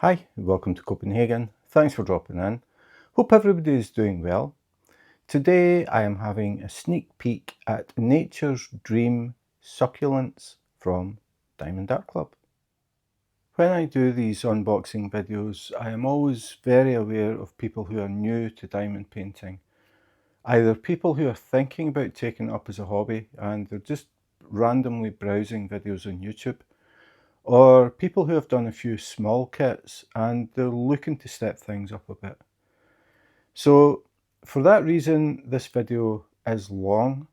Hi, welcome to Copenhagen. Thanks for dropping in. Hope everybody is doing well. Today I am having a sneak peek at Nature's Dream Succulents from Diamond Art Club. When I do these unboxing videos, I am always very aware of people who are new to diamond painting. Either people who are thinking about taking it up as a hobby and they're just randomly browsing videos on YouTube, or people who have done a few small kits and they're looking to step things up a bit. So for that reason, this video is long,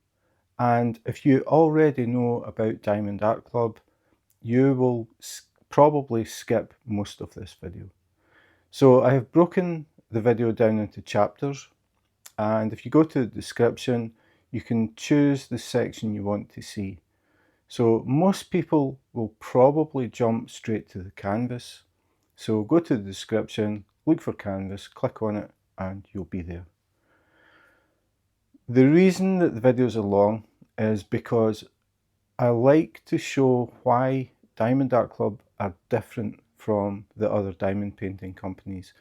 and if you already know about Diamond Art Club, you will probably skip most of this video. So I have broken the video down into chapters, and if you go to the description, you can choose the section you want to see. So most people will probably jump straight to the canvas. So go to the description, look for canvas, click on it, and you'll be there. The reason that the videos are long is because I like to show why Diamond Art Club are different from the other diamond painting companies.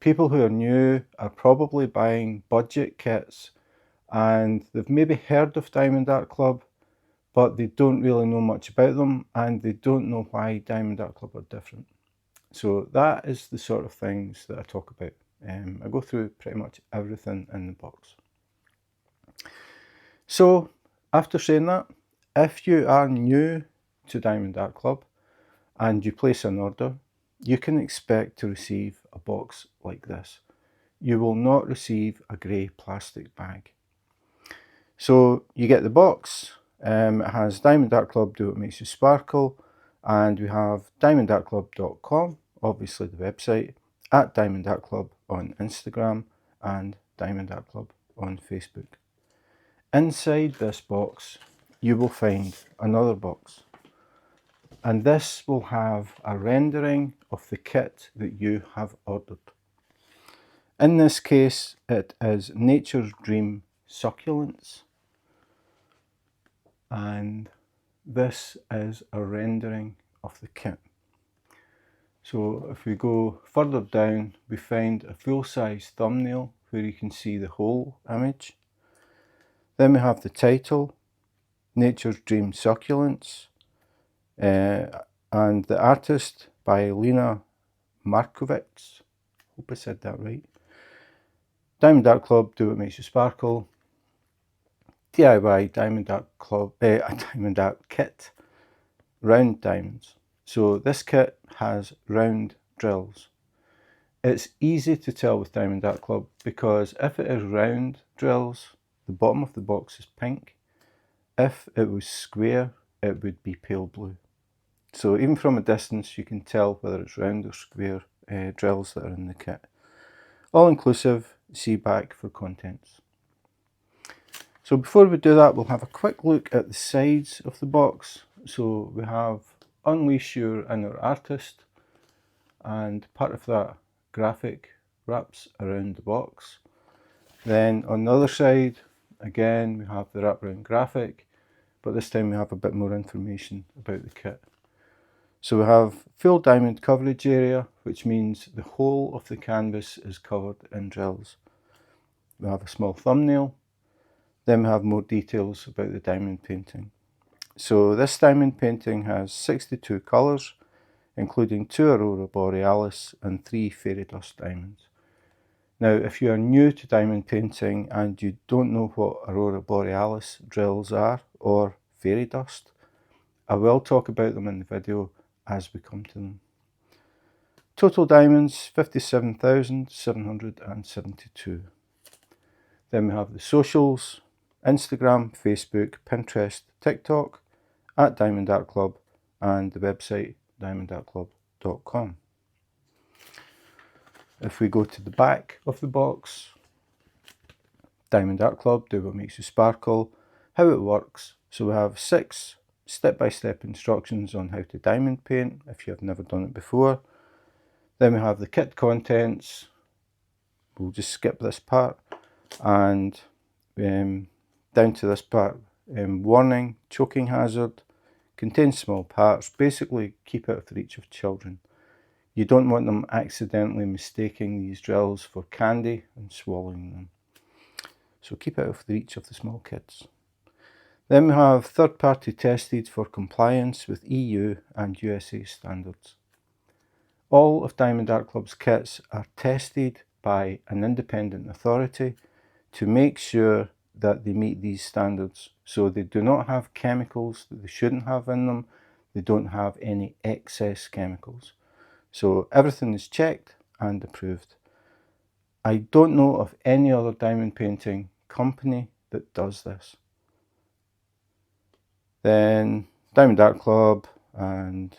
People who are new are probably buying budget kits and they've maybe heard of Diamond Art Club, but they don't really know much about them and they don't know why Diamond Art Club are different. So that is the sort of things that I talk about. I go through pretty much everything in the box. So after saying that, if you are new to Diamond Art Club and you place an order, you can expect to receive a box like this. You will not receive a grey plastic bag. So you get the box. It has Diamond Art Club Do What Makes You Sparkle, and we have diamondartclub.com, obviously the website, at Diamond Art Club on Instagram, and Diamond Art Club on Facebook. Inside this box, you will find another box, and this will have a rendering of the kit that you have ordered. In this case, it is Nature's Dream Succulents, and this is a rendering of the kit. So if we go further down, we find a full-size thumbnail where you can see the whole image. Then we have the title, Nature's Dream Succulents, and the artist by Lena Markowicz. Hope I said that right. Diamond Art Club, Do What Makes You Sparkle. DIY Diamond Art Club, Diamond Art Kit, round diamonds. So this kit has round drills. It's easy to tell with Diamond Art Club because if it is round drills, the bottom of the box is pink. If it was square, it would be pale blue. So even from a distance, you can tell whether it's round or square drills that are in the kit. All inclusive, see back for contents. So before we do that, we'll have a quick look at the sides of the box. So we have Unleash Your Inner Artist, and part of that graphic wraps around the box. Then on the other side, again, we have the wraparound graphic, but this time we have a bit more information about the kit. So we have full diamond coverage area, which means the whole of the canvas is covered in drills. We have a small thumbnail. Then we have more details about the diamond painting. So this diamond painting has 62 colours, including 2 Aurora Borealis and 3 fairy dust diamonds. Now, if you are new to diamond painting and you don't know what Aurora Borealis drills are, or fairy dust, I will talk about them in the video as we come to them. Total diamonds, 57,772. Then we have the socials, Instagram, Facebook, Pinterest, TikTok, at Diamond Art Club, and the website diamondartclub.com. If we go to the back of the box, Diamond Art Club, Do What Makes You Sparkle, how it works. So we have 6 step-by-step instructions on how to diamond paint if you have never done it before. Then we have the kit contents. We'll just skip this part, and down to this part, warning, choking hazard, contains small parts, basically keep out of the reach of children. You don't want them accidentally mistaking these drills for candy and swallowing them. So keep out of the reach of the small kids. Then we have third-party tested for compliance with EU and USA standards. All of Diamond Art Club's kits are tested by an independent authority to make sure that they meet these standards. So they do not have chemicals that they shouldn't have in them. They don't have any excess chemicals. So everything is checked and approved. I don't know of any other diamond painting company that does this. Then Diamond Art Club and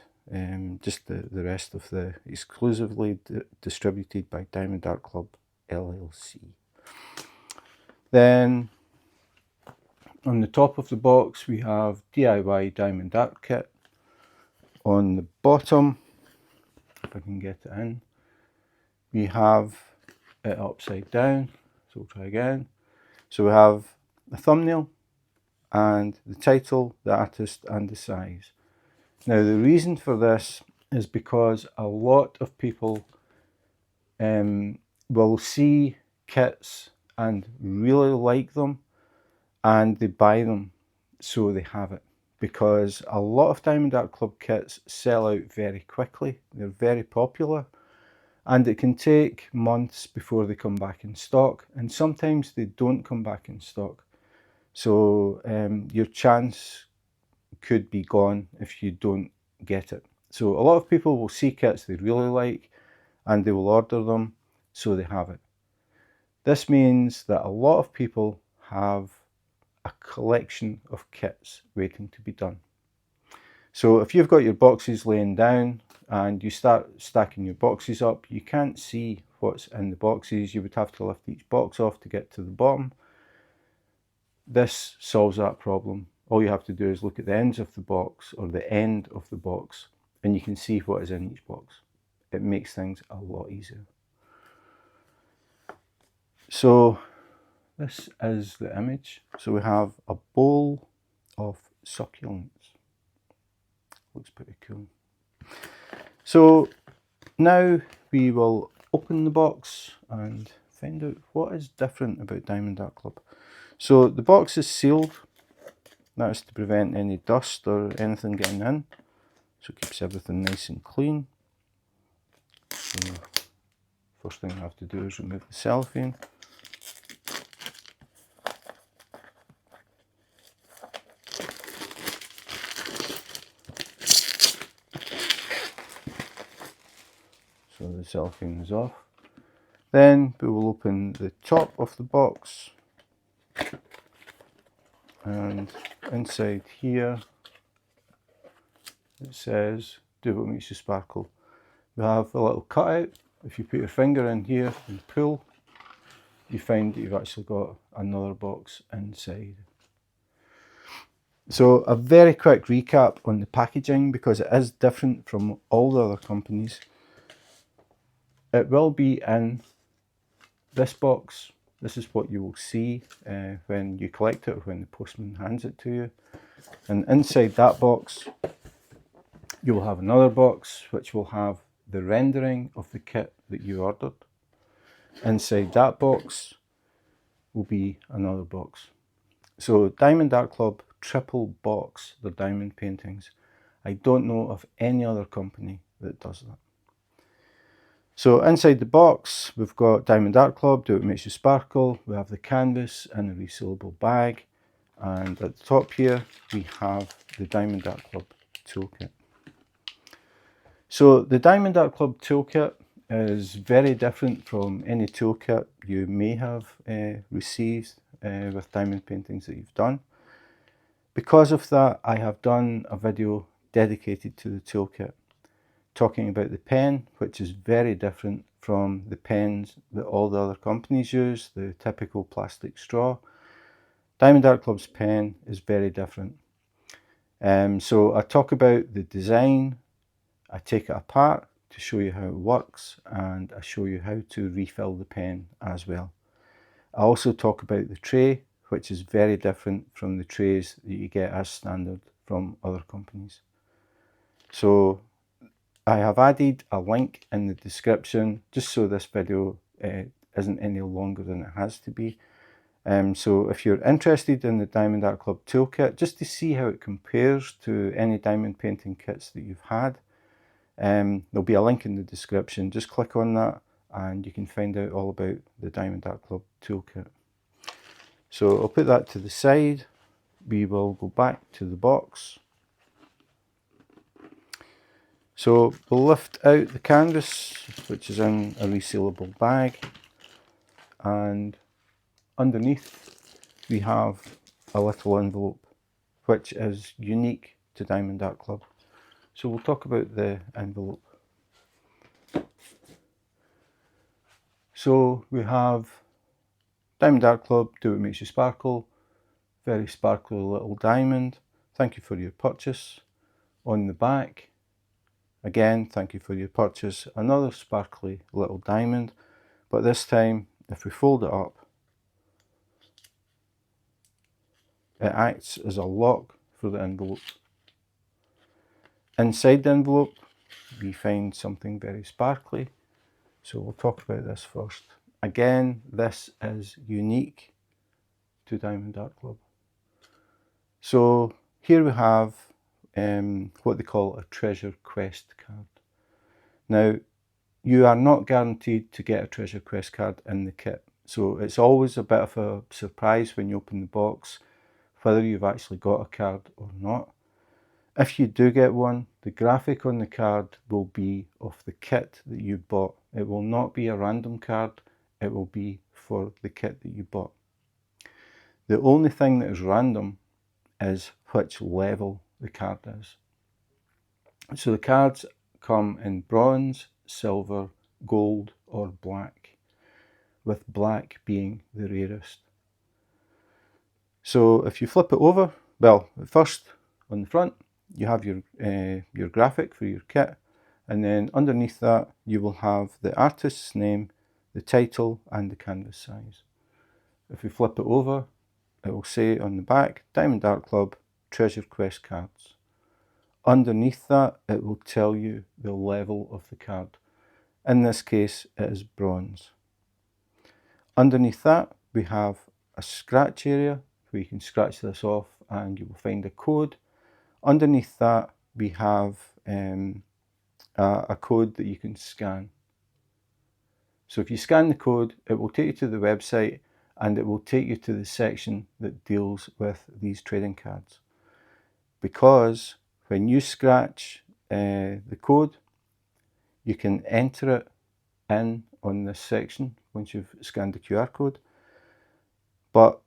just the rest of the exclusively distributed by Diamond Art Club LLC. Then on the top of the box we have DIY Diamond Art Kit. On the bottom, if I can get it in, we have it upside down, so we'll try again. So we have a thumbnail and the title, the artist and the size. Now the reason for this is because a lot of people will see kits and really like them and they buy them so they have it, because a lot of Diamond Art Club kits sell out very quickly. They're very popular and it can take months before they come back in stock, and sometimes they don't come back in stock. So your chance could be gone if you don't get it. So a lot of people will see kits they really like and they will order them so they have it. This means that a lot of people have a collection of kits waiting to be done. So if you've got your boxes laying down and you start stacking your boxes up, you can't see what's in the boxes. You would have to lift each box off to get to the bottom. This solves that problem. All you have to do is look at the ends of the box or the end of the box and you can see what is in each box. It makes things a lot easier. So this is the image. So we have a bowl of succulents. Looks pretty cool. So now we will open the box and find out what is different about Diamond Art Club. So the box is sealed. That is to prevent any dust or anything getting in. So it keeps everything nice and clean. So first thing I have to do is remove the cellophane. So the cellophane is off. Then we will open the top of the box, and inside here it says "Do what makes you sparkle." We have a little cutout. If you put your finger in here and pull, you find that you've actually got another box inside. So a very quick recap on the packaging, because it is different from all the other companies. It will be in this box. This is what you will see when you collect it or when the postman hands it to you. And inside that box, you will have another box which will have the rendering of the kit that you ordered. Inside that box will be another box. So Diamond Art Club triple box their diamond paintings. I don't know of any other company that does that. So inside the box we've got Diamond Art Club, Do What Makes You Sparkle. We have the canvas in a resealable bag, and at the top here we have the Diamond Art Club toolkit. So the Diamond Art Club toolkit is very different from any toolkit you may have received with diamond paintings that you've done. Because of that, I have done a video dedicated to the toolkit, talking about the pen, which is very different from the pens that all the other companies use, the typical plastic straw. Diamond Art Club's pen is very different. So I talk about the design, I take it apart to show you how it works, and I show you how to refill the pen as well. I also talk about the tray, which is very different from the trays that you get as standard from other companies. So I have added a link in the description just so this video isn't any longer than it has to be. So if you're interested in the Diamond Art Club toolkit, just to see how it compares to any diamond painting kits that you've had, there'll be a link in the description. Just click on that and you can find out all about the Diamond Art Club toolkit. So I'll put that to the side. We will go back to the box. So we'll lift out the canvas, which is in a resealable bag, and underneath we have a little envelope which is unique to Diamond Art Club. So we'll talk about the envelope. So we have Diamond Art Club, do what makes you sparkle, very sparkly little diamond, thank you for your purchase. On the back, again, thank you for your purchase, another sparkly little diamond, but this time if we fold it up, it acts as a lock for the envelope. Inside the envelope we find something very sparkly, so we'll talk about this first. Again, this is unique to Diamond Art Club. So here we have what they call a treasure quest card. Now, you are not guaranteed to get a treasure quest card in the kit, so it's always a bit of a surprise when you open the box whether you've actually got a card or not. If you do get one, the graphic on the card will be of the kit that you bought. It will not be a random card, it will be for the kit that you bought. The only thing that is random is which level the card is. So the cards come in bronze, silver, gold or black, with black being the rarest. So if you flip it over, well, first on the front you have your graphic for your kit, and then underneath that you will have the artist's name, the title and the canvas size. If we flip it over, it will say on the back, Diamond Art Club Treasure Quest Cards. Underneath that it will tell you the level of the card. In this case it is bronze. Underneath that we have a scratch area where you can scratch this off and you will find a code. Underneath that we have a code that you can scan. So if you scan the code, it will take you to the website and it will take you to the section that deals with these trading cards. Because when you scratch the code, you can enter it in on this section once you've scanned the QR code, but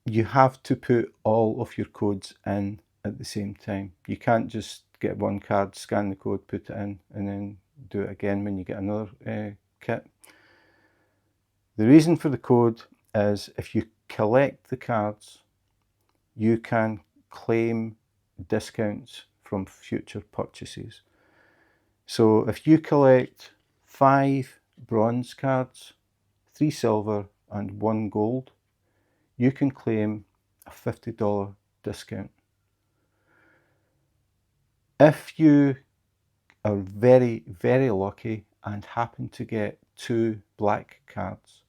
you have to put all of your codes in at the same time. You can't just get one card, scan the code, put it in, and then do it again when you get another kit. The reason for the code is if you collect the cards, you can claim discounts from future purchases. So if you collect 5 bronze cards, 3 silver and 1 gold, you can claim a $50 discount. If you are very, very lucky and happen to get 2 black cards,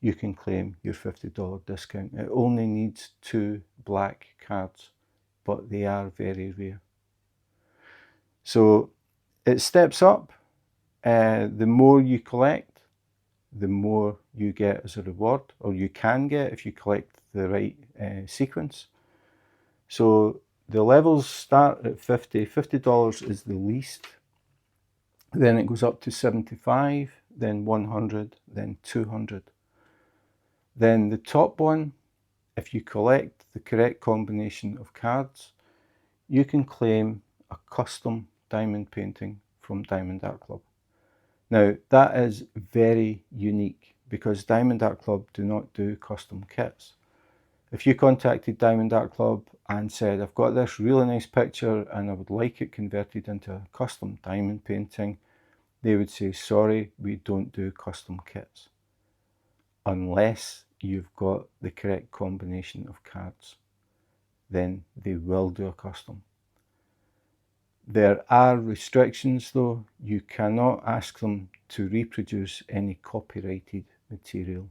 you can claim your $50 discount. It only needs 2 black cards, but they are very rare. So it steps up. The more you collect, the more you get as a reward, or you can get if you collect the right sequence. So the levels start at $50. $50 is the least. Then it goes up to 75, then 100, then 200. Then the top one, if you collect the correct combination of cards, you can claim a custom diamond painting from Diamond Art Club. Now that is very unique because Diamond Art Club do not do custom kits. If you contacted Diamond Art Club and said, I've got this really nice picture and I would like it converted into a custom diamond painting, they would say, sorry, we don't do custom kits. Unless you've got the correct combination of cards, then they will do a custom. There are restrictions though. You cannot ask them to reproduce any copyrighted material.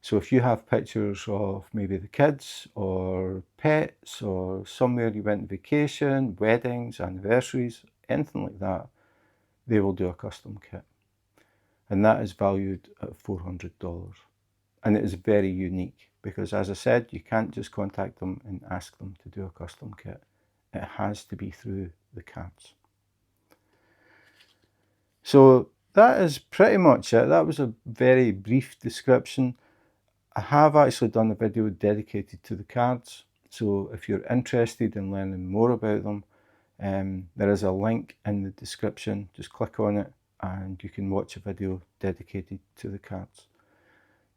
So if you have pictures of maybe the kids or pets or somewhere you went on vacation, weddings, anniversaries, anything like that, they will do a custom kit. And that is valued at $400. And it is very unique because, as I said, you can't just contact them and ask them to do a custom kit. It has to be through the cards. So that is pretty much it. That was a very brief description. I have actually done a video dedicated to the cards. So if you're interested in learning more about them, there is a link in the description. Just click on it and you can watch a video dedicated to the cards.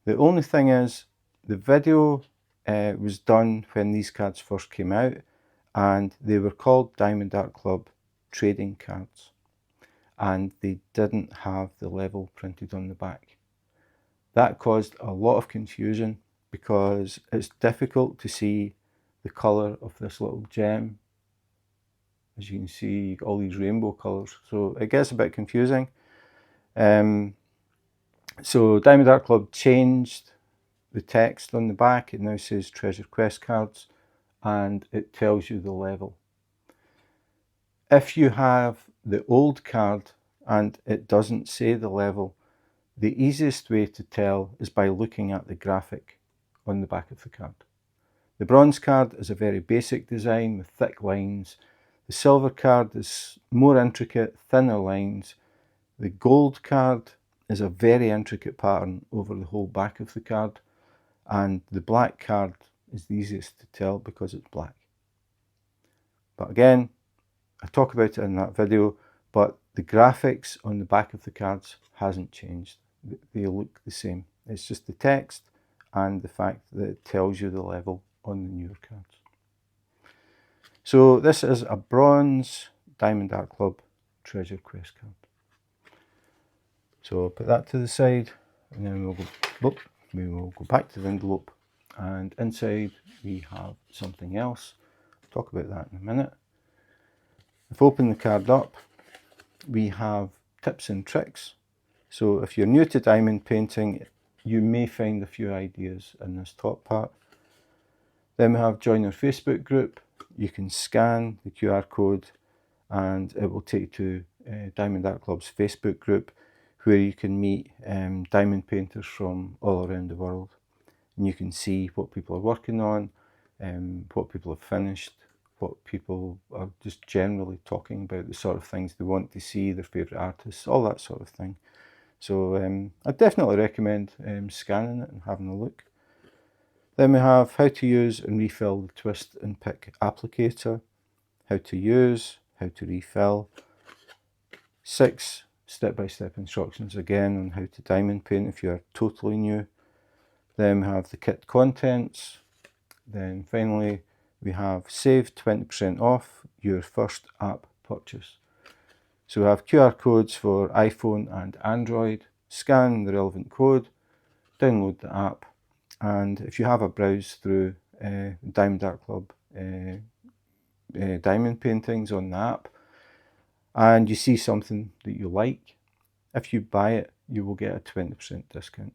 The only thing is, the video was done when these cards first came out, and they were called Diamond Art Club trading cards, and they didn't have the level printed on the back. That caused a lot of confusion because it's difficult to see the colour of this little gem. As you can see, all these rainbow colours, so it gets a bit confusing. So Diamond Art Club changed the text on the back. It now says Treasure Quest cards, and it tells you the level. If you have the old card and it doesn't say the level, the easiest way to tell is by looking at the graphic on the back of the card. The bronze card is a very basic design with thick lines. The silver card is more intricate, thinner lines. The gold card is a very intricate pattern over the whole back of the card. And the black card is the easiest to tell because it's black. But again, I talk about it in that video, but the graphics on the back of the cards hasn't changed. They look the same. It's just the text and the fact that it tells you the level on the newer cards. So this is a bronze Diamond Art Club Treasure Quest card. So I'll put that to the side, and then we will go back to the envelope, and inside we have something else. I'll talk about that in a minute. If I open the card up, we have tips and tricks. So if you're new to diamond painting, you may find a few ideas in this top part. Then we have join our Facebook group. You can scan the QR code and it will take you to Diamond Art Club's Facebook group, where you can meet diamond painters from all around the world. And you can see what people are working on, what people have finished, what people are just generally talking about, the sort of things they want to see, their favourite artists, all that sort of thing. So I definitely recommend scanning it and having a look. Then we have how to use and refill the twist and pick applicator, how to use, how to refill, 6 step-by-step instructions again on how to diamond paint if you're totally new. Then we have the kit contents. Then finally we have save 20% off your first app purchase. So we have QR codes for iPhone and Android. Scan the relevant code, download the app, and if you have a browse through Diamond Art Club diamond paintings on the app, and you see something that you like, if you buy it, you will get a 20% discount.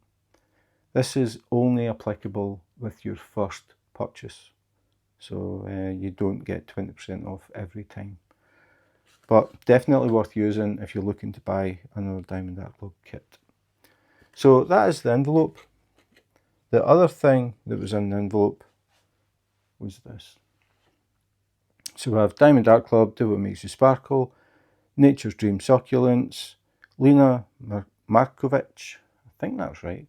This is only applicable with your first purchase, so you don't get 20% off every time. But definitely worth using if you're looking to buy another Diamond Art Club kit. So that is the envelope. The other thing that was in the envelope was this. So we have Diamond Art Club, Do What Makes You Sparkle, Nature's Dream Succulents, Lena Markowicz, I think that's right.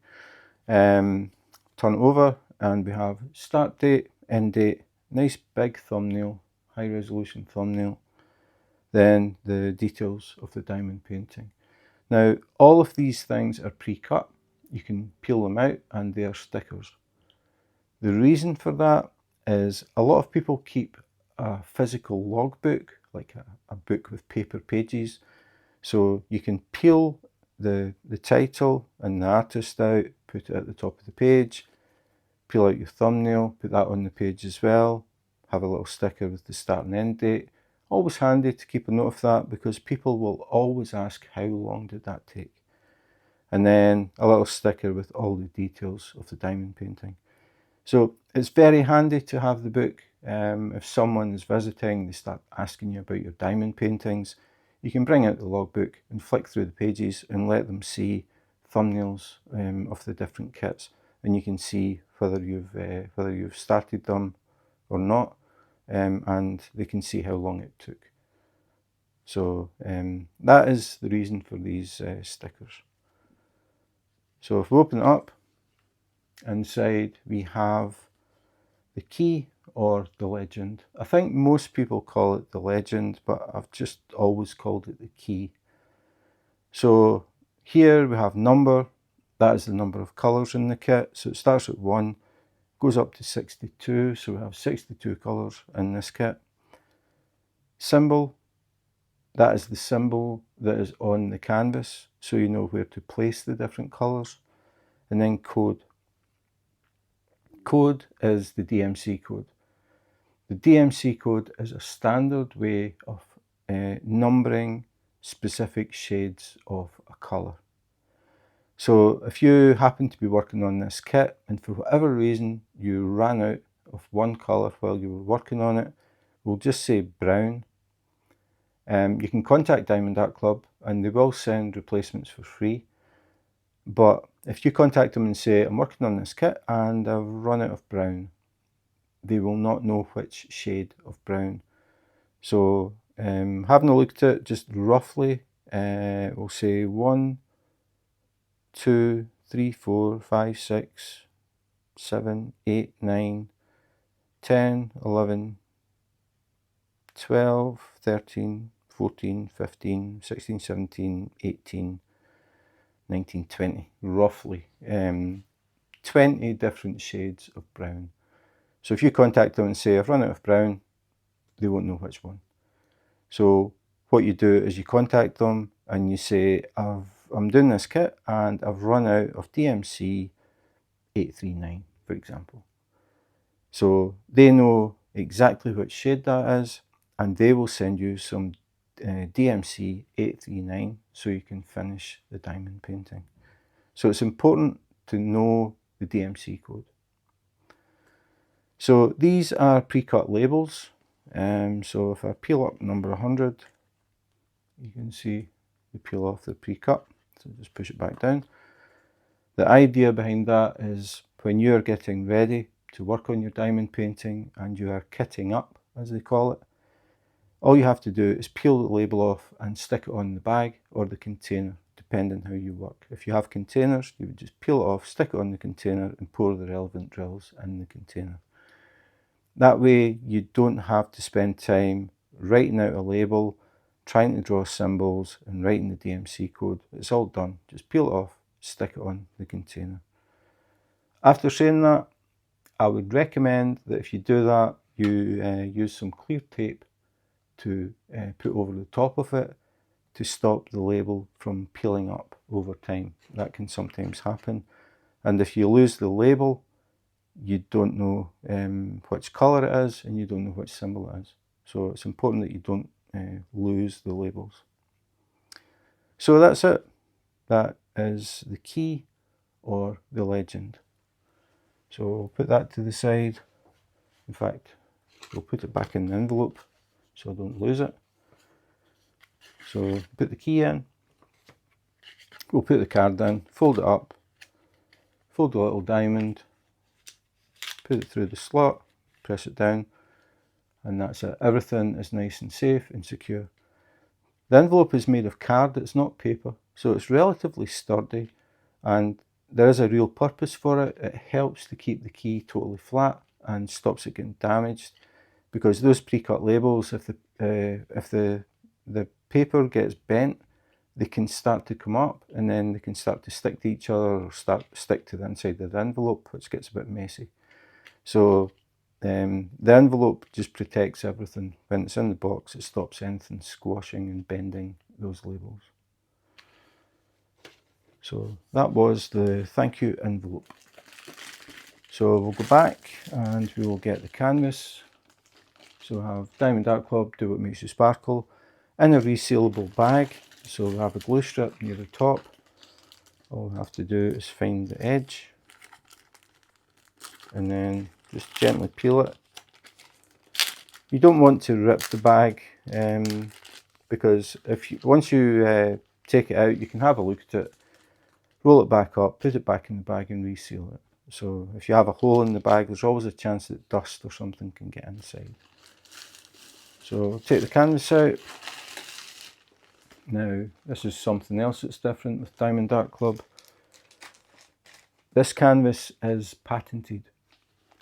Turn it over and we have start date, end date, nice big thumbnail, high resolution thumbnail, then the details of the diamond painting. Now all of these things are pre-cut. You can peel them out and they are stickers. The reason for that is a lot of people keep a physical logbook, like a book with paper pages. So you can peel the title and the artist out, put it at the top of the page, peel out your thumbnail, put that on the page as well, have a little sticker with the start and end date, Always handy to keep a note of that, because people will always ask, how long did that take? And then a little sticker with all the details of the diamond painting. So it's very handy to have the book. If someone is visiting, they start asking you about your diamond paintings, you can bring out the logbook and flick through the pages and let them see thumbnails of the different kits, and you can see whether you've started them or not, and they can see how long it took. So that is the reason for these stickers. So if we open it up, inside we have the key or the legend. I think most people call it the legend, but I've just always called it the key. So here we have number. That is the number of colours in the kit. So it starts at 1, goes up to 62. So we have 62 colours in this kit. Symbol. That is the symbol that is on the canvas, so you know where to place the different colours. And then code. Code is the DMC code. The DMC code is a standard way of numbering specific shades of a colour. So if you happen to be working on this kit and for whatever reason you ran out of one colour while you were working on it, we'll just say brown. You can contact Diamond Art Club and they will send replacements for free. But if you contact them and say, I'm working on this kit and I've run out of brown, they will not know which shade of brown. So having a look at it, just roughly, we'll say 1, 2, 3, 4, 5, 6, 7, 8, 9, 10, 11, 12, 13, 14, 15, 16, 17, 18, 19, 20, roughly. 20 different shades of brown. So if you contact them and say, I've run out of brown, they won't know which one. So what you do is you contact them and you say, I'm doing this kit and I've run out of DMC 839, for example. So they know exactly which shade that is, and they will send you some DMC 839 so you can finish the diamond painting. So it's important to know the DMC code. So these are pre-cut labels. So if I peel up number 100, you can see we peel off the pre-cut. So just push it back down. The idea behind that is when you're getting ready to work on your diamond painting and you are kitting up, as they call it, all you have to do is peel the label off and stick it on the bag or the container, depending how you work. If you have containers, you would just peel it off, stick it on the container and pour the relevant drills in the container. That way you don't have to spend time writing out a label, trying to draw symbols and writing the DMC code. It's all done. Just peel it off, stick it on the container. After saying that, I would recommend that if you do that, you use some clear tape to put over the top of it to stop the label from peeling up over time. That can sometimes happen. And if you lose the label, you don't know which colour it is and you don't know which symbol it is. So it's important that you don't lose the labels. So that's it. That is the key or the legend. So we'll put that to the side. In fact, we'll put it back in the envelope so I don't lose it. So put the key in. We'll put the card in, fold it up, fold the little diamond, put it through the slot, press it down, and that's it. Everything is nice and safe and secure. The envelope is made of card, it's not paper, so it's relatively sturdy and there is a real purpose for it. It helps to keep the key totally flat and stops it getting damaged, because those pre-cut labels, if the paper gets bent, they can start to come up and then they can start to stick to each other or stick to the inside of the envelope, which gets a bit messy. So the envelope just protects everything. When it's in the box, it stops anything squashing and bending those labels. So that was the thank you envelope. So we'll go back and we will get the canvas. So I have Diamond Dark Club, Do What Makes You Sparkle, in a resealable bag. So we have a glue strip near the top. All we have to do is find the edge and then just gently peel it. You don't want to rip the bag because once you take it out, you can have a look at it, roll it back up, put it back in the bag and reseal it. So if you have a hole in the bag, there's always a chance that dust or something can get inside. So I'll take the canvas out. Now this is something else that's different with Diamond Dark Club. This canvas is patented.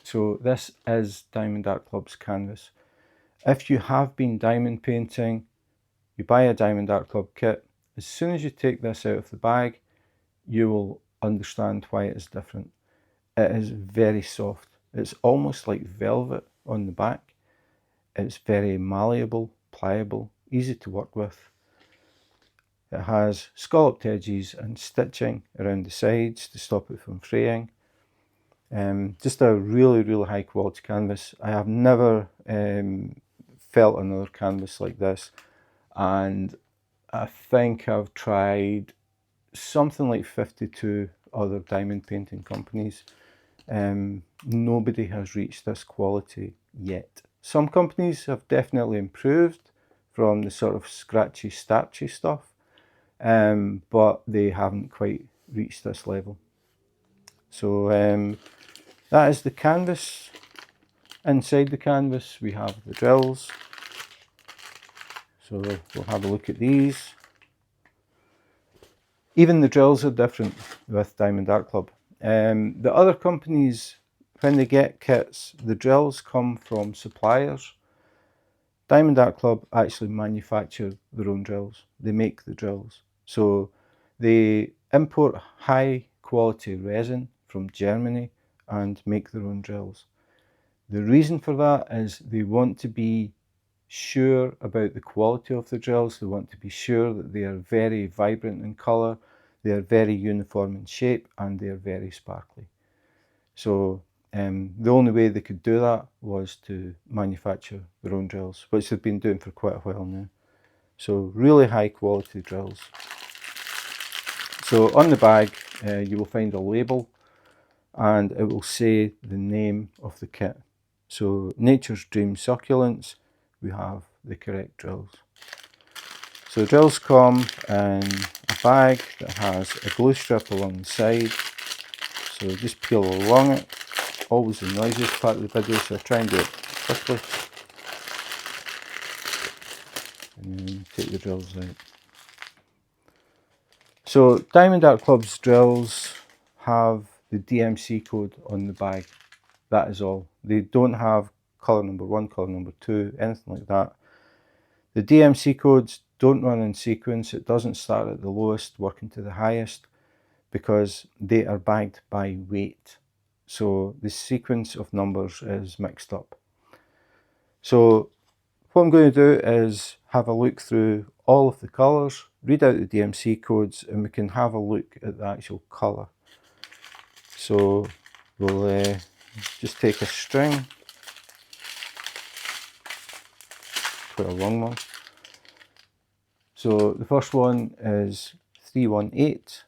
So this is Diamond Dark Club's canvas. If you have been diamond painting, you buy a Diamond Dark Club kit, as soon as you take this out of the bag, you will understand why it is different. It is very soft. It's almost like velvet on the back. It's very malleable, pliable, easy to work with. It has scalloped edges and stitching around the sides to stop it from fraying. Just a really, really high quality canvas. I have never felt another canvas like this, and I think I've tried something like 52 other diamond painting companies. Nobody has reached this quality yet. Some companies have definitely improved from the sort of scratchy, starchy stuff, but they haven't quite reached this level. So that is the canvas. Inside the canvas we have the drills. So we'll have a look at these. Even the drills are different with Diamond Dark Club. The other companies, when they get kits, the drills come from suppliers. Diamond Dark Club actually manufacture their own drills. They make the drills. So they import high quality resin from Germany and make their own drills. The reason for that is they want to be sure about the quality of the drills. They want to be sure that they are very vibrant in colour, they are very uniform in shape, and they are very sparkly. So the only way they could do that was to manufacture their own drills, which they've been doing for quite a while now. So really high quality drills. So on the bag you will find a label and it will say the name of the kit. So Nature's Dream Succulents, we have the correct drills. So the drills come in a bag that has a glue strip along the side. So just peel along it. Always the noisiest part of the video, so I try and do it quickly. And then take the drills out. So Diamond Dark Club's drills have the DMC code on the bag. That is all. They don't have colour number 1, colour number 2, anything like that. The DMC codes don't run in sequence. It doesn't start at the lowest, working to the highest, because they are bagged by weight. So the sequence of numbers is mixed up. So what I'm going to do is have a look through all of the colours, read out the DMC codes, and we can have a look at the actual colour. So we'll just take a string, put a long one. So the first one is 318,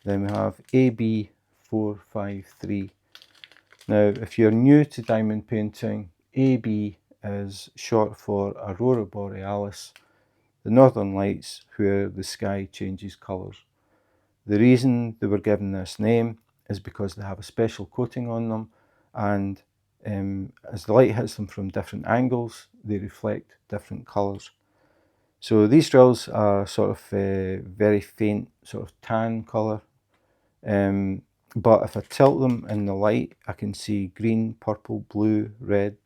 then we have AB453. Now if you're new to diamond painting, AB is short for Aurora Borealis, the northern lights where the sky changes colours. The reason they were given this name is because they have a special coating on them, and as the light hits them from different angles, they reflect different colours. So these drills are sort of very faint, sort of tan colour, but if I tilt them in the light, I can see green, purple, blue, red,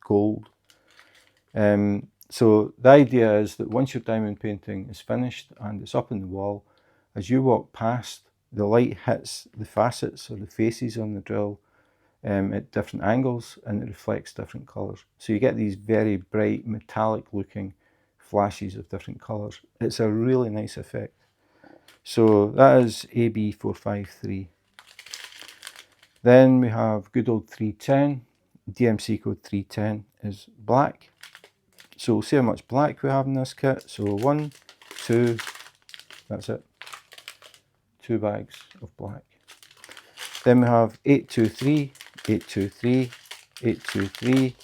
gold. So the idea is that once your diamond painting is finished and it's up on the wall, as you walk past, the light hits the facets or the faces on the drill at different angles, and it reflects different colours. So you get these very bright metallic looking flashes of different colours. It's a really nice effect. So that is AB453. Then we have good old 310, DMC code 310. is black. So we'll see how much black we have in this kit. So 1, 2, that's it. 2 bags of black. Then we have 823, 823, 823.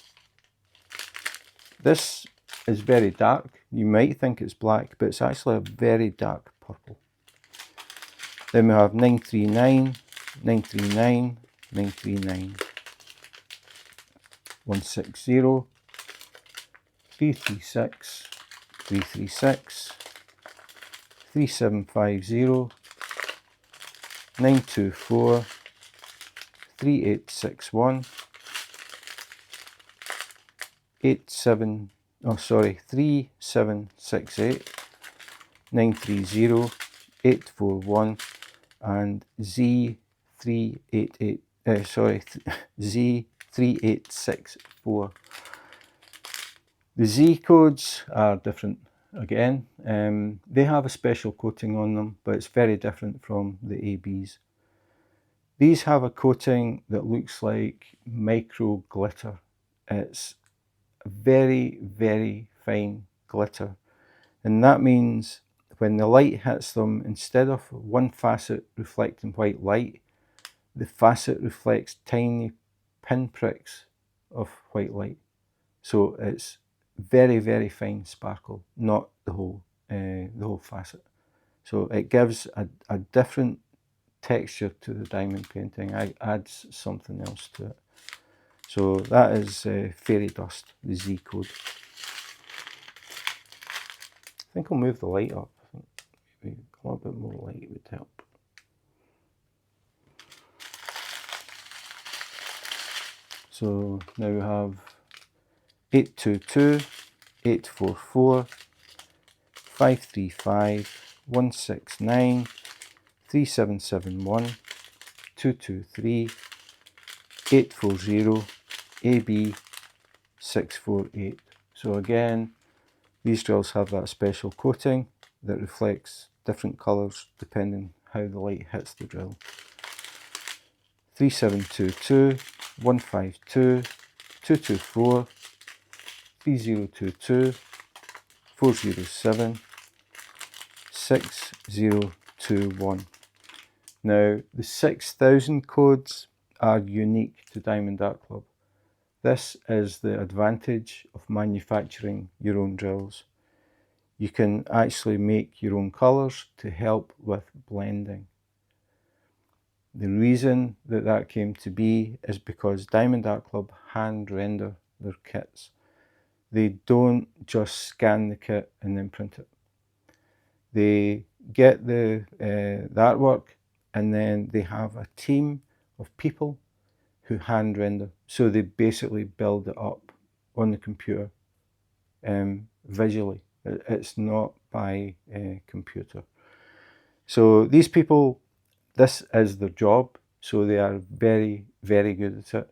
This is very dark. You might think it's black, but it's actually a very dark purple. Then we have 939, 939, 939, 160, 336, 336, 3750, 924, 3861, 3768, 930, 841, and Z388, Z3864. The Z codes are different again. They have a special coating on them, but it's very different from the ABs. These have a coating that looks like micro glitter. It's very, very fine glitter, and that means when the light hits them, instead of one facet reflecting white light, the facet reflects tiny pinpricks of white light. So it's very, very fine sparkle, not the whole facet. So it gives a different texture to the diamond painting. It adds something else to it. So that is Fairy Dust, the Z code. I think I'll move the light up. I think maybe a little bit more light would help. So now we have 822, 844, 535, 169, 3771, 223, 840, AB 648. So again, these drills have that special coating that reflects different colours depending how the light hits the drill. 3722, 152, 224, 3022, 407, 6021. Now the 6000 codes are unique to Diamond Art Club. This is the advantage of manufacturing your own drills. You can actually make your own colours to help with blending. The reason that that came to be is because Diamond Art Club hand render their kits. They don't just scan the kit and then print it. They get the artwork, and then they have a team of people who hand render. So they basically build it up on the computer visually. It's not by computer. So these people, this is their job, so they are very, very good at it.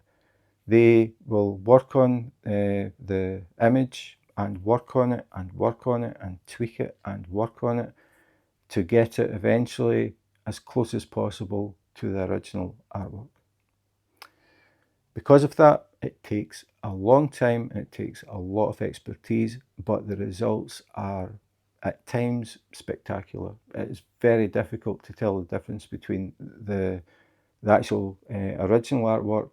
They will work on the image and work on it and work on it and tweak it and work on it to get it eventually as close as possible to the original artwork. Because of that, it takes a long time and it takes a lot of expertise, but the results are at times spectacular. It is very difficult to tell the difference between the actual original artwork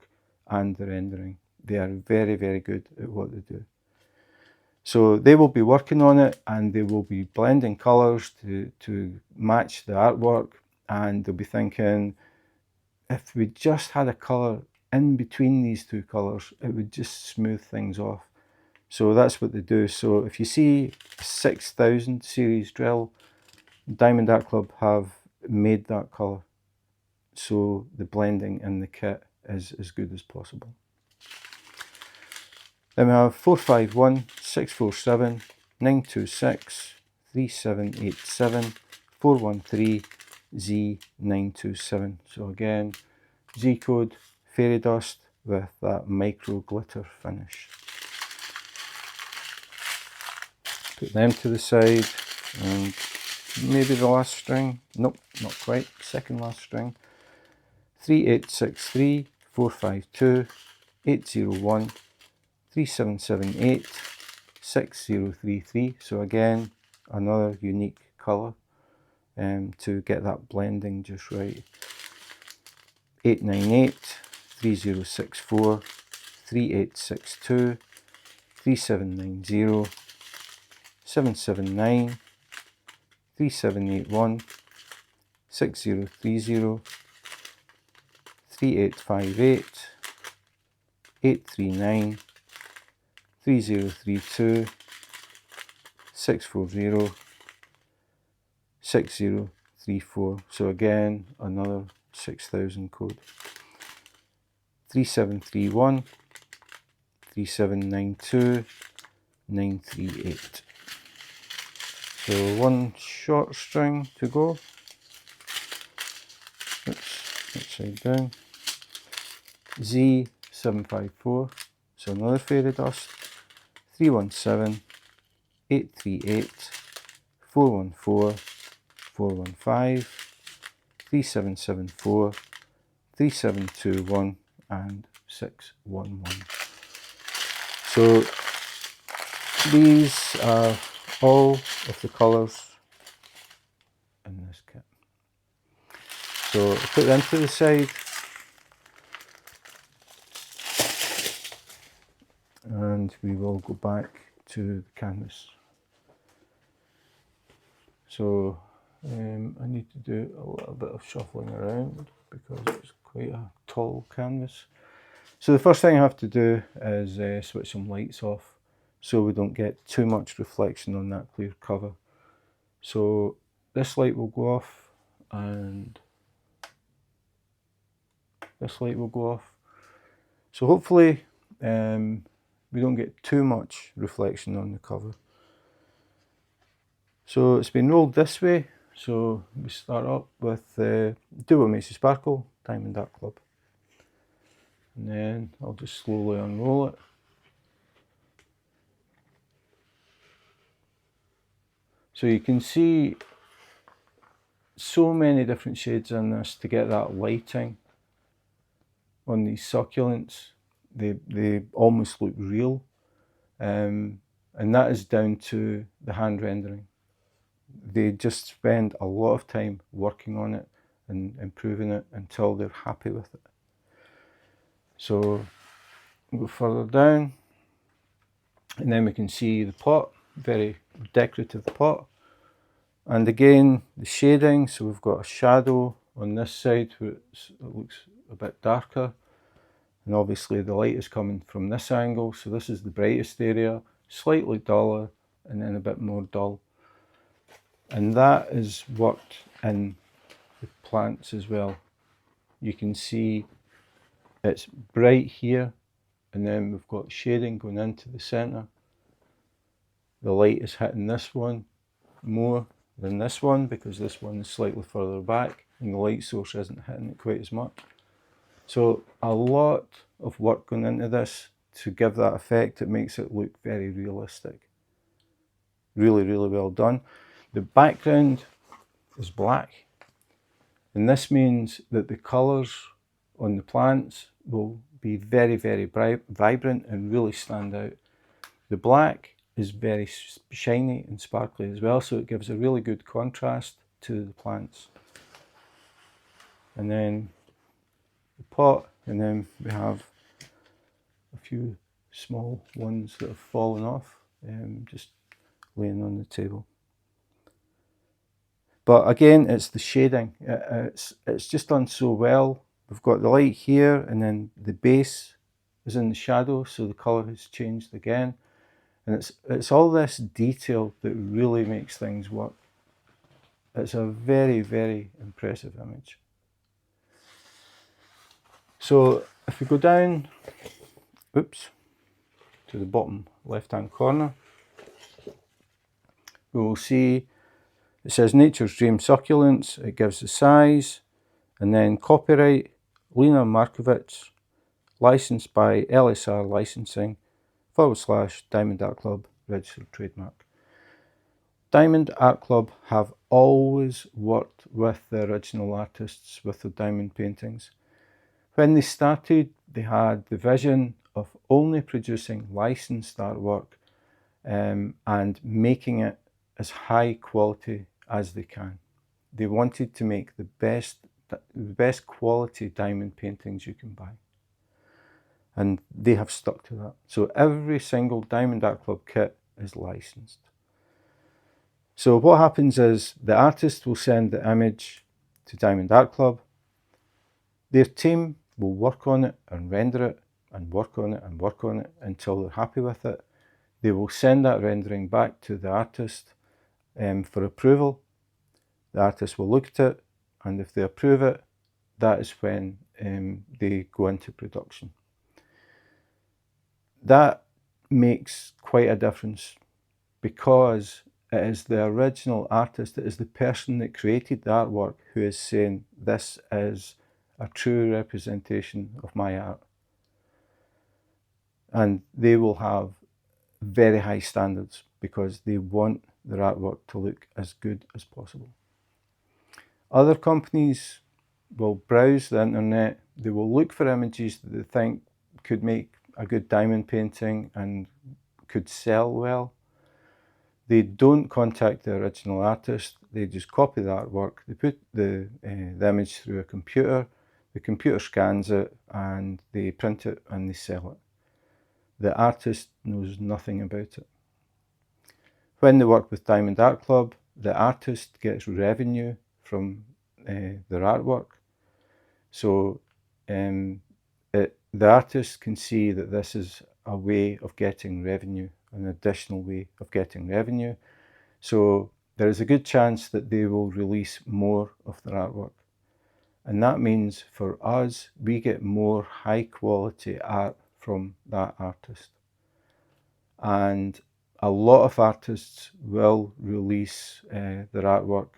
and the rendering. They are very, very good at what they do. So they will be working on it, and they will be blending colours to match the artwork, and they'll be thinking, if we just had a colour in between these two colours, it would just smooth things off. So that's what they do. So if you see a 6000 series drill, Diamond Art Club have made that colour, so the blending in the kit is as good as possible. Then we have 451, 647, 926, 3787, 413, Z927. So again, Z code, Fairy Dust with that micro glitter finish. Put them to the side, and maybe the last string. Nope, not quite. Second last string. 3863, 452, 801, 3778 6033. So again, another unique colour to get that blending just right. 898 3064 3862 3790 779 3781 6030 3858 839 3032 640 6034. So again, another 6000 code. 3731 3792 938. So one short string to go. Oops, upside down. Z754. So another fairy dust. 317 838 414 415 3774 3721 and 611. So these are all of the colours in this kit. So I'll put them to the side and we will go back to the canvas. So I need to do a little bit of shuffling around because it's quite a tall canvas. So the first thing I have to do is switch some lights off so we don't get too much reflection on that clear cover. So this light will go off and this light will go off. So hopefully we don't get too much reflection on the cover. So it's been rolled this way. So we start up with Do What Makes You Sparkle, Diamond Art Club. And then I'll just slowly unroll it. So you can see so many different shades in this to get that lighting on these succulents. They almost look real. And that is down to the hand rendering. They just spend a lot of time working on it and improving it until they're happy with it. So we'll go further down and then we can see the pot, very decorative pot. And again, the shading, so we've got a shadow on this side where it looks a bit darker. And obviously the light is coming from this angle, so this is the brightest area, slightly duller, and then a bit more dull. And that is worked in the plants as well. You can see it's bright here, and then we've got shading going into the centre. The light is hitting this one more than this one because this one is slightly further back and the light source isn't hitting it quite as much. So a lot of work going into this to give that effect. It makes it look very realistic. Really, really well done. The background is black, and this means that the colours on the plants will be very, very bright, vibrant and really stand out. The black is very shiny and sparkly as well, so it gives a really good contrast to the plants. And then the pot, and then we have a few small ones that have fallen off, just laying on the table. But again, it's the shading. It's just done so well. We've got the light here, and then the base is in the shadow, so the colour has changed again. And it's all this detail that really makes things work. It's a very, very impressive image. So if we go down, oops, to the bottom left-hand corner, we will see it says Nature's Dream Succulents. It gives the size, and then copyright Lena Markowicz, licensed by LSR Licensing / Diamond Art Club, registered trademark. Diamond Art Club have always worked with the original artists with the diamond paintings. When they started, they had the vision of only producing licensed artwork and making it as high quality as they can. They wanted to make the best quality diamond paintings you can buy. And they have stuck to that. So every single Diamond Art Club kit is licensed. So what happens is the artist will send the image to Diamond Art Club. Their team will work on it and render it and work on it and work on it until they're happy with it. They will send that rendering back to the artist for approval. The artist will look at it, and if they approve it, that is when they go into production. That makes quite a difference because it is the original artist, it is the person that created the artwork who is saying, this is a true representation of my art. And they will have very high standards because they want their artwork to look as good as possible. Other companies will browse the internet, they will look for images that they think could make a good diamond painting and could sell well. They don't contact the original artist, they just copy the artwork, they put the image through a computer, the computer scans it and they print it and they sell it. The artist knows nothing about it. When they work with Diamond Art Club, the artist gets revenue from their artwork. So the artist can see that this is a way of getting revenue, an additional way of getting revenue. So there is a good chance that they will release more of their artwork. And that means for us, we get more high quality art from that artist. And a lot of artists will release their artwork,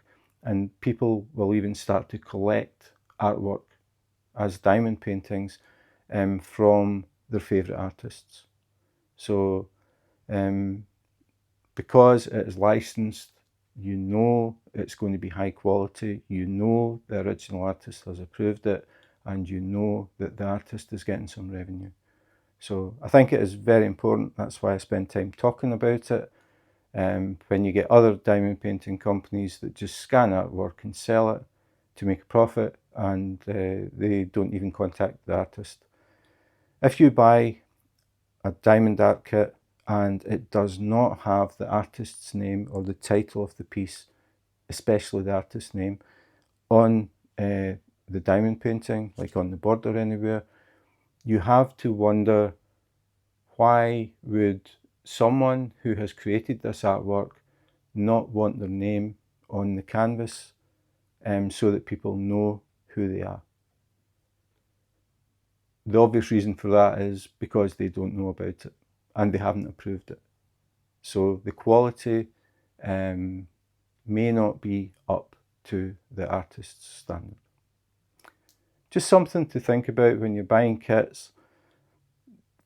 and people will even start to collect artwork as diamond paintings from their favourite artists. So because it is licensed, you know it's going to be high quality, you know the original artist has approved it, and you know that the artist is getting some revenue. So I think it is very important, that's why I spend time talking about it. When you get other diamond painting companies that just scan artwork and sell it to make a profit, and they don't even contact the artist. If you buy a diamond art kit and it does not have the artist's name or the title of the piece, especially the artist's name, on the diamond painting, like on the border anywhere, you have to wonder, why would someone who has created this artwork not want their name on the canvas so that people know who they are? The obvious reason for that is because they don't know about it and they haven't approved it. So the quality may not be up to the artist's standard. Just something to think about when you're buying kits.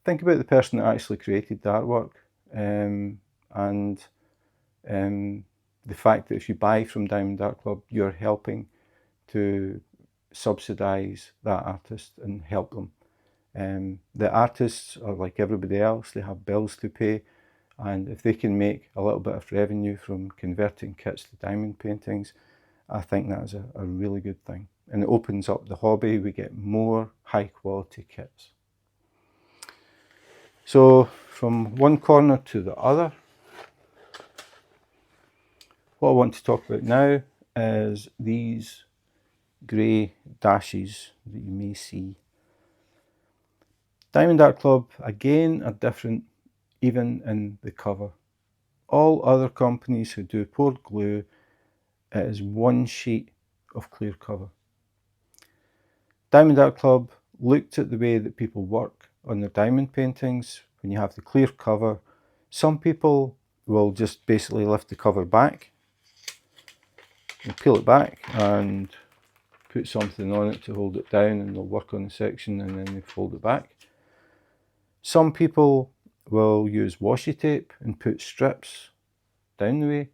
Think about the person that actually created the artwork and the fact that if you buy from Diamond Art Club, you're helping to subsidise that artist and help them. The artists are like everybody else, they have bills to pay, and if they can make a little bit of revenue from converting kits to diamond paintings, I think that is a really good thing. And it opens up the hobby, we get more high quality kits. So from one corner to the other, what I want to talk about now is these grey dashes that you may see. Diamond Art Club, again, are different even in the cover. All other companies who do poured glue, it is one sheet of clear cover. Diamond Art Club looked at the way that people work on their diamond paintings. When you have the clear cover, some people will just basically lift the cover back and peel it back and put something on it to hold it down, and they'll work on the section and then they fold it back. Some people will use washi tape and put strips down the way,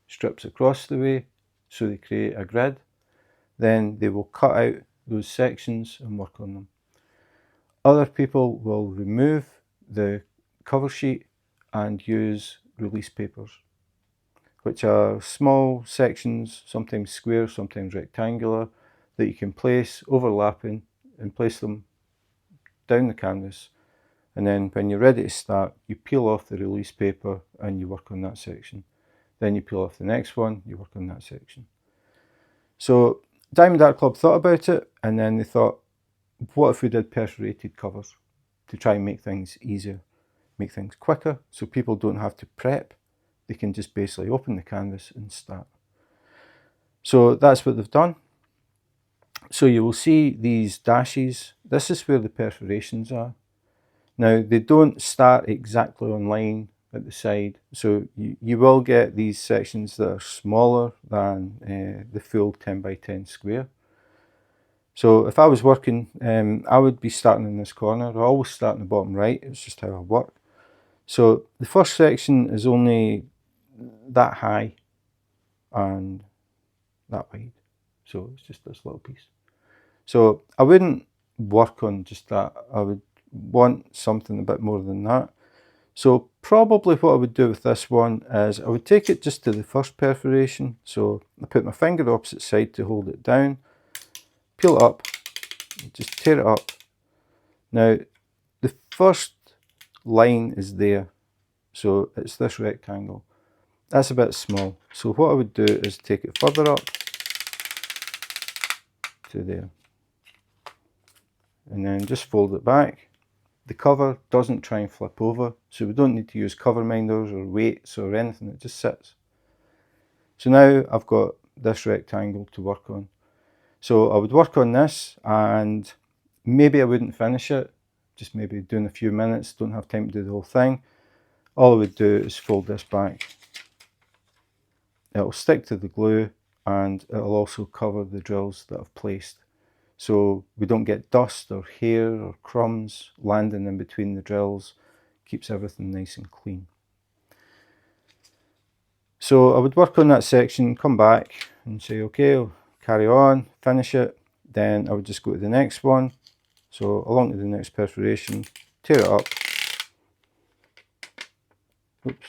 strips across the way, so they create a grid. Then they will cut out those sections and work on them. Other people will remove the cover sheet and use release papers, which are small sections, sometimes square, sometimes rectangular, that you can place overlapping and place them down the canvas. And then when you're ready to start, you peel off the release paper and you work on that section. Then you peel off the next one, you work on that section. So Diamond Art Club thought about it, and then they thought, what if we did perforated covers to try and make things easier, make things quicker, so people don't have to prep. They can just basically open the canvas and start. So that's what they've done. So you will see these dashes. This is where the perforations are. Now, they don't start exactly on line at the side, so you will get these sections that are smaller than the full 10 by 10 square. So if I was working, I would be starting in this corner. I always start in the bottom right. It's just how I work. So the first section is only that high and that wide. So it's just this little piece. So I wouldn't work on just that. I would want something a bit more than that. So probably what I would do with this one is I would take it just to the first perforation. So I put my finger opposite side to hold it down, peel it up, just tear it up. Now the first line is there, so it's this rectangle. That's a bit small. So what I would do is take it further up to there, and then just fold it back. The cover doesn't try and flip over, so we don't need to use cover minders or weights or anything, it just sits. So now I've got this rectangle to work on. So I would work on this, and maybe I wouldn't finish it, just maybe doing a few minutes, don't have time to do the whole thing. All I would do is fold this back. It'll stick to the glue, and it'll also cover the drills that I've placed, so we don't get dust or hair or crumbs landing in between the drills. Keeps everything nice and clean. So I would work on that section, come back and say, okay, I'll carry on, finish it. Then I would just go to the next one. So along to the next perforation, tear it up. Oops.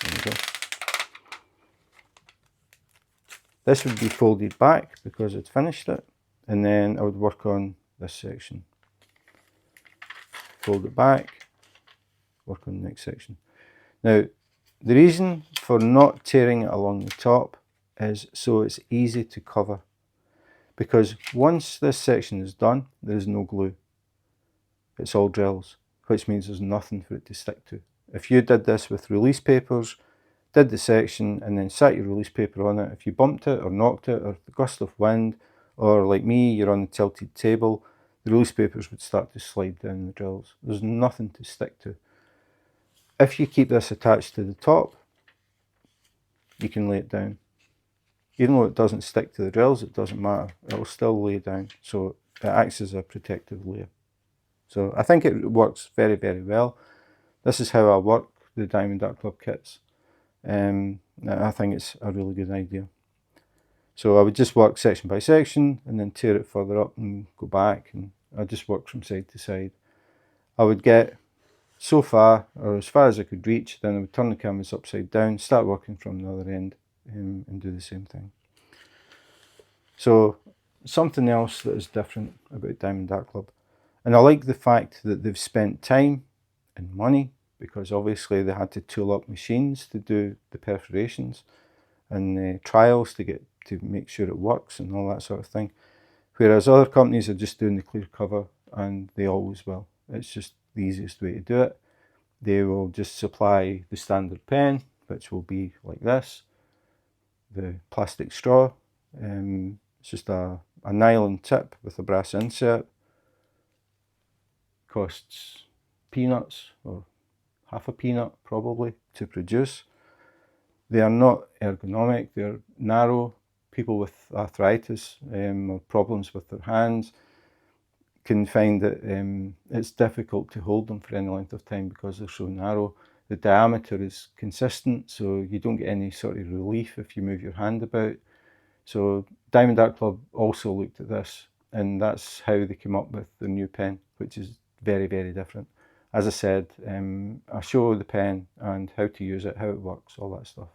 There we go. This would be folded back because I'd finished it, and then I would work on this section. Fold it back, work on the next section. Now, the reason for not tearing it along the top is so it's easy to cover, because once this section is done, there is no glue. It's all drills, which means there's nothing for it to stick to. If you did this with release papers, did the section and then sat your release paper on it, if you bumped it or knocked it, or the gust of wind, or like me, you're on the tilted table, the release papers would start to slide down the drills. There's nothing to stick to. If you keep this attached to the top, you can lay it down. Even though it doesn't stick to the drills, it doesn't matter. It'll still lay down, so it acts as a protective layer. So I think it works very, very well. This is how I work the Diamond Art Club kits. I think it's a really good idea. So I would just work section by section and then tear it further up and go back, and I just work from side to side. I would get so far, or as far as I could reach, then I would turn the canvas upside down, start working from the other end, and do the same thing. So something else that is different about Diamond Art Club, and I like the fact that they've spent time and money, because obviously they had to tool up machines to do the perforations and trials to make sure it works and all that sort of thing. Whereas other companies are just doing the clear cover, and they always will. It's just the easiest way to do it. They will just supply the standard pen, which will be like this, the plastic straw. It's just a nylon tip with a brass insert. Costs peanuts, or half a peanut probably, to produce. They are not ergonomic, they're narrow. People with arthritis or problems with their hands can find that it's difficult to hold them for any length of time because they're so narrow. The diameter is consistent, so you don't get any sort of relief if you move your hand about. So Diamond Art Club also looked at this and that's how they came up with the new pen, which is very, very different. As I said, I show the pen and how to use it, how it works, all that stuff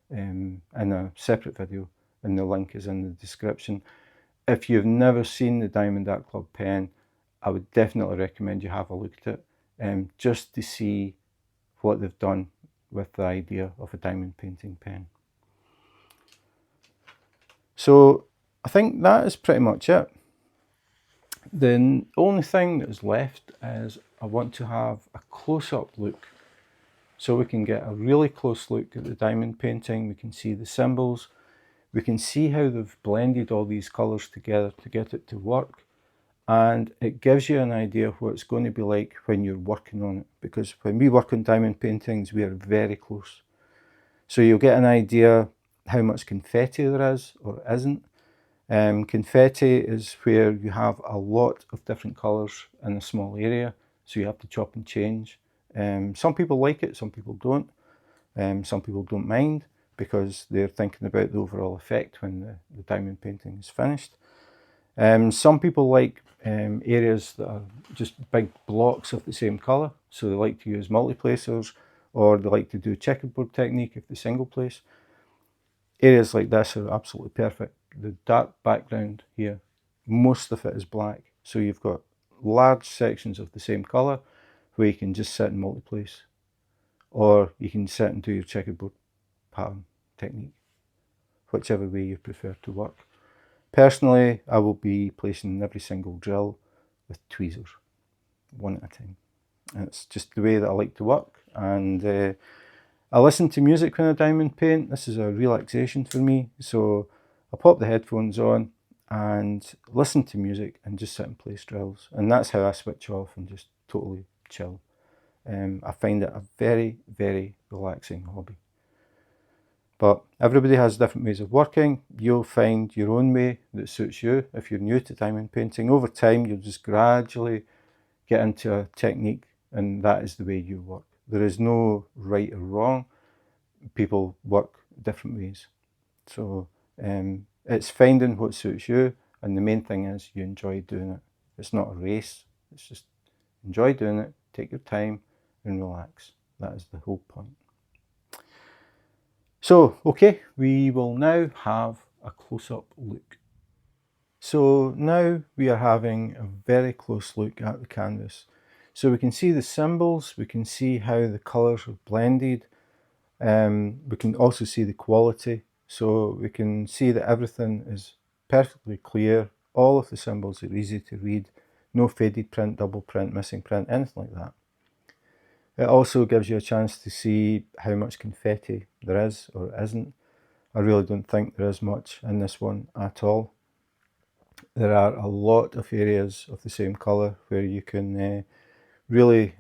in a separate video, and the link is in the description. If you've never seen the Diamond Art Club pen, I would definitely recommend you have a look at it, just to see what they've done with the idea of a diamond painting pen. So I think that is pretty much it. The only thing that is left is I want to have a close-up look, so we can get a really close look at the diamond painting. We can see the symbols, we can see how they've blended all these colours together to get it to work, and it gives you an idea of what it's going to be like when you're working on it, because when we work on diamond paintings we are very close. So you'll get an idea how much confetti there is or isn't. Confetti is where you have a lot of different colours in a small area, so you have to chop and change. Some people like it, some people don't. Some people don't mind because they're thinking about the overall effect when the diamond painting is finished. Some people like areas that are just big blocks of the same colour, so they like to use multi-placers, or they like to do checkerboard technique if they single place. Areas like this are absolutely perfect. The dark background here, most of it is black, so you've got large sections of the same colour where you can just sit and multi-place, or you can sit and do your checkerboard pattern technique, whichever way you prefer to work. Personally, I will be placing every single drill with tweezers, one at a time. And it's just the way that I like to work, and I listen to music when I diamond paint. This is a relaxation for me, so I pop the headphones on and listen to music and just sit and place drills, and that's how I switch off and just totally chill. I find it a very, very relaxing hobby. But everybody has different ways of working. You'll find your own way that suits you. If you're new to diamond painting, over time you'll just gradually get into a technique, and that is the way you work. There is no right or wrong. People work different ways. So it's finding what suits you, and the main thing is you enjoy doing it. It's not a race, it's just enjoy doing it, take your time and relax. That is the whole point. So, okay, we will now have a close-up look. So now we are having a very close look at the canvas. So we can see the symbols, we can see how the colours are blended, we can also see the quality, so we can see that everything is perfectly clear, all of the symbols are easy to read, no faded print, double print, missing print, anything like that. It also gives you a chance to see how much confetti there is or isn't. I really don't think there is much in this one at all. There are a lot of areas of the same colour where you can really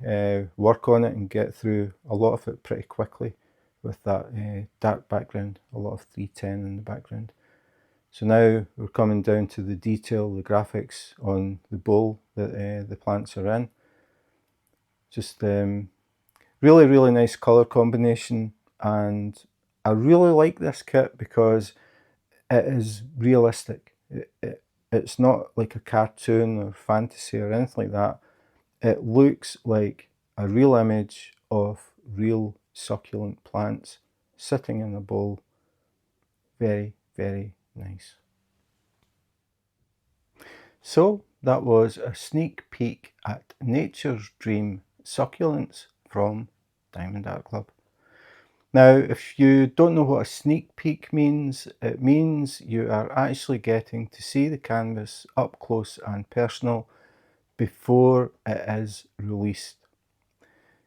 work on it and get through a lot of it pretty quickly with that dark background, a lot of 310 in the background. So now we're coming down to the detail, the graphics on the bowl that the plants are in. Just really, really nice colour combination, and I really like this kit because it is realistic. It's not like a cartoon or fantasy or anything like that. It looks like a real image of real succulent plants sitting in a bowl. Very, very nice. So that was a sneak peek at Nature's Dream Succulents from Diamond Art Club. Now, if you don't know what a sneak peek means, it means you are actually getting to see the canvas up close and personal before it is released.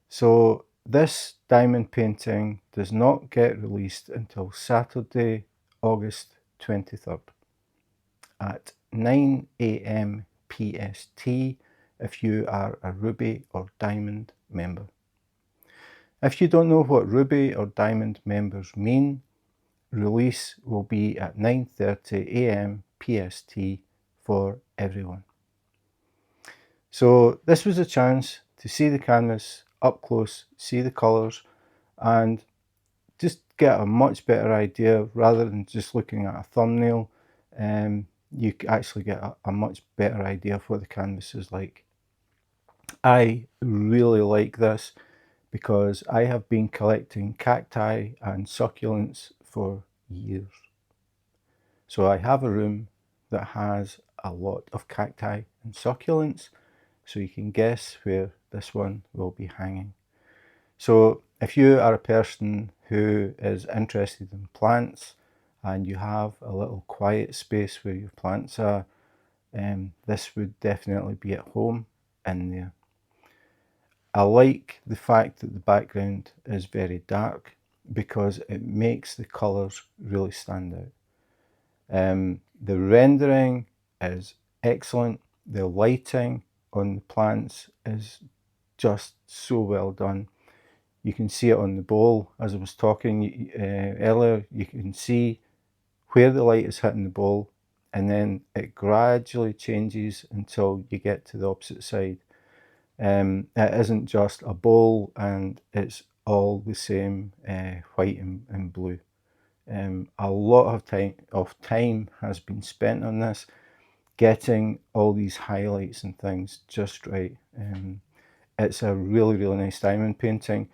So this diamond painting does not get released until Saturday, August 23rd at 9 AM PST if you are a Ruby or Diamond member. If you don't know what Ruby or Diamond members mean, release will be at 9:30 AM PST for everyone. So this was a chance to see the canvas up close, see the colours, and just get a much better idea rather than just looking at a thumbnail. you actually get a much better idea of what the canvas is like. I really like this because I have been collecting cacti and succulents for years. So I have a room that has a lot of cacti and succulents, so you can guess where this one will be hanging. So if you are a person who is interested in plants and you have a little quiet space where your plants are, this would definitely be at home in there. I like the fact that the background is very dark because it makes the colours really stand out. The rendering is excellent. The lighting on the plants is just so well done. You can see it on the bowl. As I was talking earlier, you can see where the light is hitting the bowl, and then it gradually changes until you get to the opposite side. It isn't just a bowl and it's all the same white and blue. A lot of time has been spent on this, getting all these highlights and things just right. It's a really, really nice diamond painting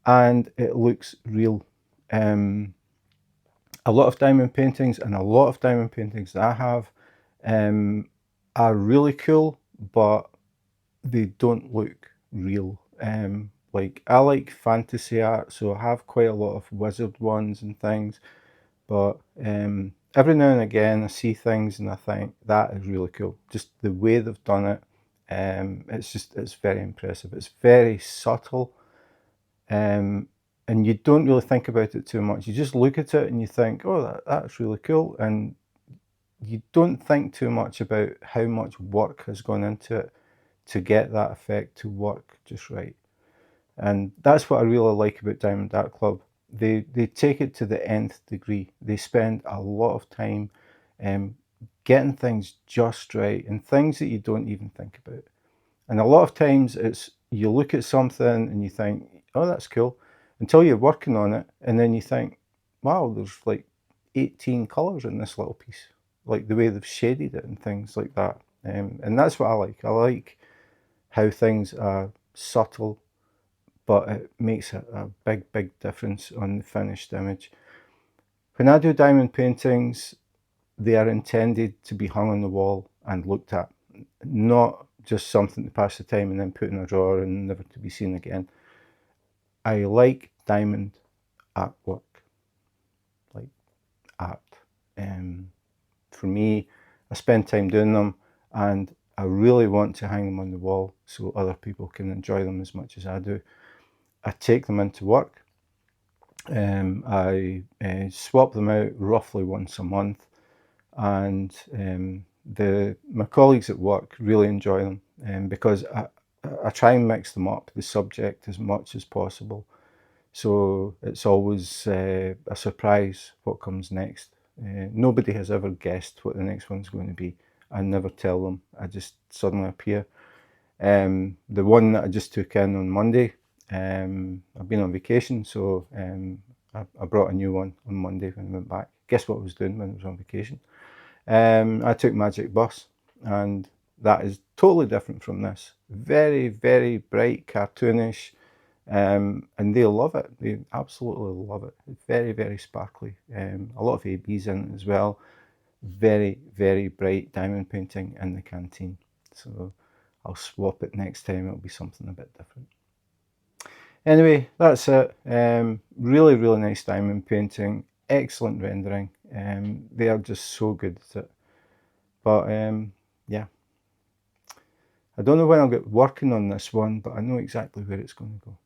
and it looks real. A lot of diamond paintings and a lot of diamond paintings that I have are really cool, but they don't look real. Like I like fantasy art, so I have quite a lot of wizard ones and things, but every now and again I see things and I think that is really cool. Just the way they've done it, it's very impressive. It's very subtle, and you don't really think about it too much. You just look at it and you think, oh, that's really cool, and you don't think too much about how much work has gone into it to get that effect to work just right. And that's what I really like about Diamond Art Club. They take it to the nth degree. They spend a lot of time getting things just right and things that you don't even think about. And a lot of times it's you look at something and you think, oh, that's cool, until you're working on it, and then you think, wow, there's like 18 colours in this little piece, like the way they've shaded it and things like that. And that's what I like. I like how things are subtle, but it makes a big, big difference on the finished image. When I do diamond paintings, they are intended to be hung on the wall and looked at, not just something to pass the time and then put in a drawer and never to be seen again. I like diamond artwork, like art. For me, I spend time doing them and I really want to hang them on the wall so other people can enjoy them as much as I do. I take them into work. I swap them out roughly once a month, and my colleagues at work really enjoy them because I try and mix them up, the subject, as much as possible. So it's always a surprise what comes next. Nobody has ever guessed what the next one's going to be. I never tell them. I just suddenly appear. The one that I just took in on Monday, I've been on vacation, so I brought a new one on Monday when I went back. Guess what I was doing when I was on vacation? I took Magic Bus, and that is totally different from this. Very, very bright, cartoonish, and they love it. They absolutely love it. It's very, very sparkly. A lot of ABs in it as well. Very, very bright diamond painting in the canteen. So I'll swap it next time. It'll be something a bit different. Anyway, that's it. Really, really nice diamond painting. Excellent rendering. They are just so good at it. But yeah, I don't know when I'll get working on this one, but I know exactly where it's going to go.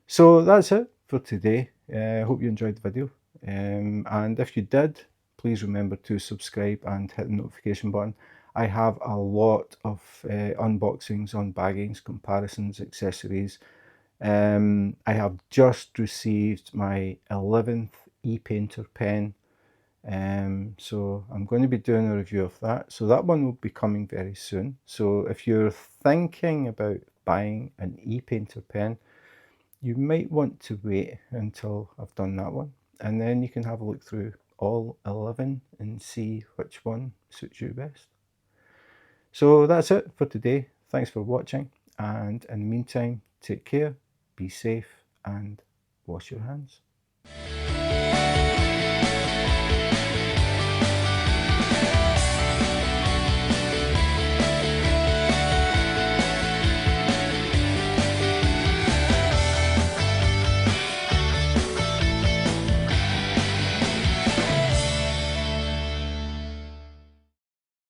So that's it for today. I hope you enjoyed the video. And if you did, please remember to subscribe and hit the notification button. I have a lot of unboxings, unbaggings, comparisons, accessories. I have just received my 11th e-painter pen. So I'm going to be doing a review of that. So that one will be coming very soon. So if you're thinking about buying an e-painter pen, you might want to wait until I've done that one, and then you can have a look through all 11 and see which one suits you best. So that's it for today. Thanks for watching, and in the meantime, take care, be safe, and wash your hands.